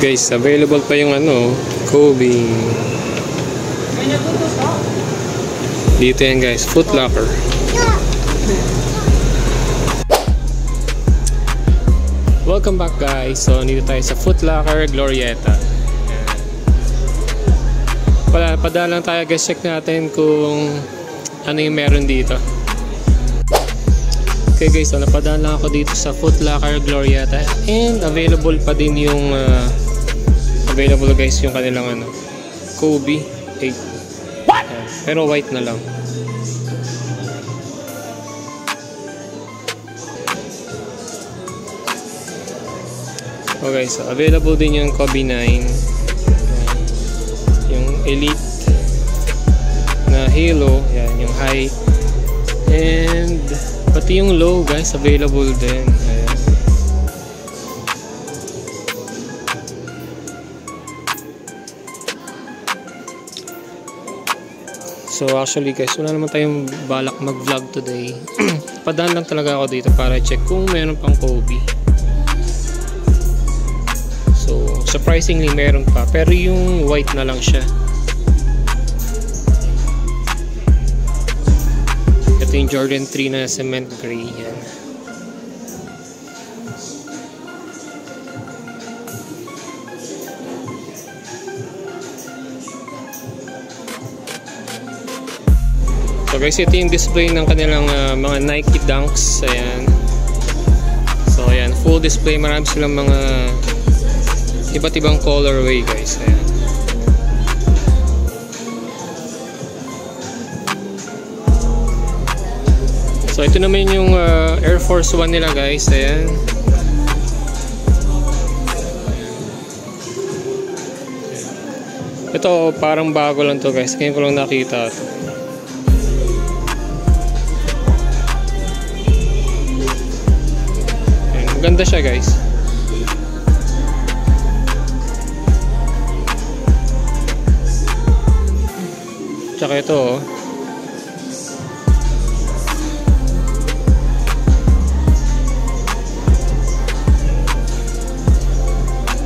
Guys, available pa yung Kobe. Dito yan guys, Foot Locker. Welcome back guys. So, dito tayo sa Foot Locker Glorieta. Padala lang tayo guys, check natin kung ano yung meron dito. Okay guys, so napadaan lang ako dito sa Foot Locker Glorieta. And available pa din yung available guys yung kanilang Kobe 8. Pero white na lang. Okay, so available din yung Kobe 9. Yung Elite na Halo, yan yung high. And pati yung low guys available din. Ayan. So actually guys, wala naman tayong balak mag-vlog today. Padaan lang talaga ako dito para check kung meron pang Kobe. So surprisingly meron pa, pero yung white na lang siya. Ito yung Jordan 3 na cement gray yan. So guys, ito yung display ng kanilang mga Nike Dunks. Ayan. So ayan, full display. Marami silang mga iba't ibang colorway guys. Ayan. So ito naman yung Air Force 1 nila guys. Ayan. Ito parang bago lang to guys. Ngayon ko lang nakita ito. Ganda siya guys. Tsaka ito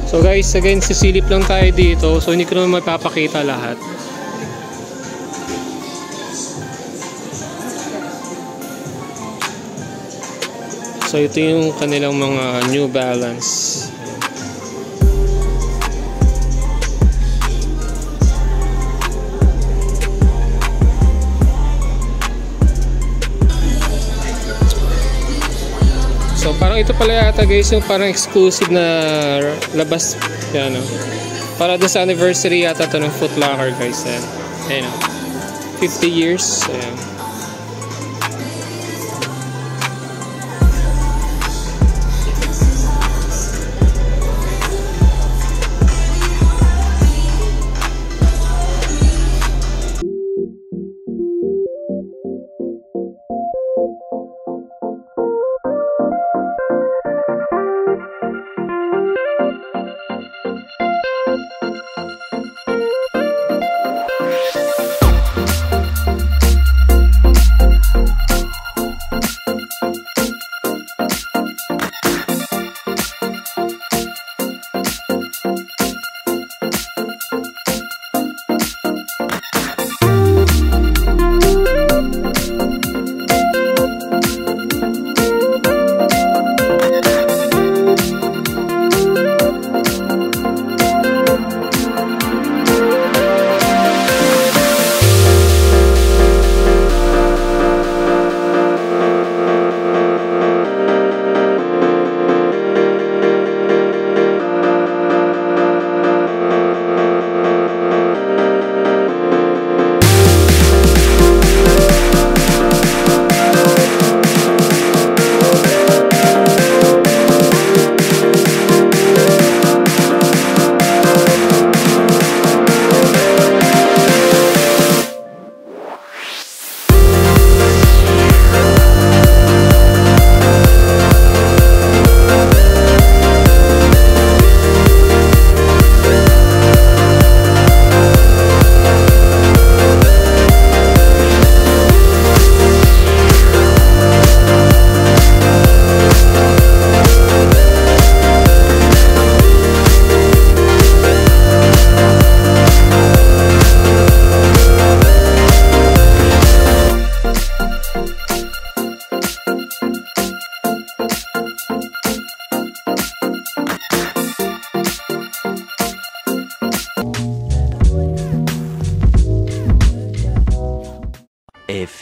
So guys, again sisilip lang tayo dito. So hindi ko naman mapapakita lahat. So ito yung kanilang mga New Balance. So parang ito pala yata guys yung parang exclusive na labas yan, para doon sa anniversary yata ito ng Foot Locker guys. Ayan, 50 years. Ayan.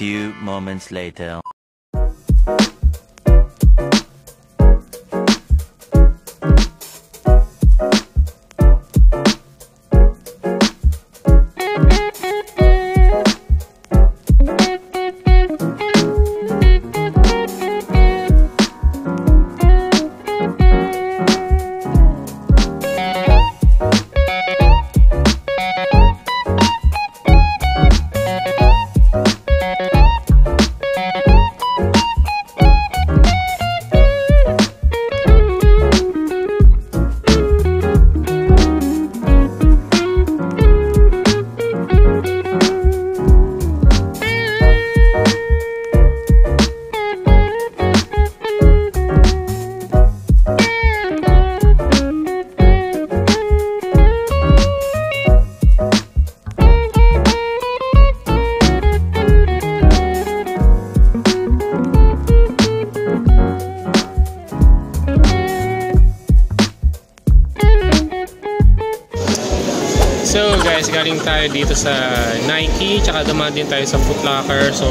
few moments later. So guys, galing tayo dito sa Nike, tsaka dumaan din tayo sa Foot Locker. So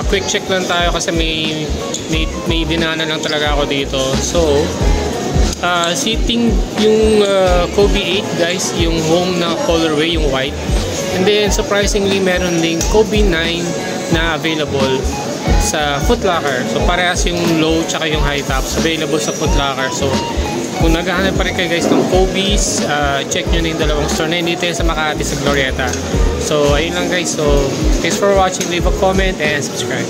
quick check lang tayo kasi may dinaanan lang talaga ako dito. So sitting yung Kobe 8 guys, yung home na colorway, yung white. And then surprisingly meron ding Kobe 9 na available sa Foot Locker. So parehas yung low tsaka yung high tops available sa Foot Locker. So kung naghahanap pa rin kayo guys ng Kobe's, check nyo na yung dalawang store na dito sa Makati sa Glorieta. So ayun lang guys. So thanks for watching. Leave a comment and subscribe.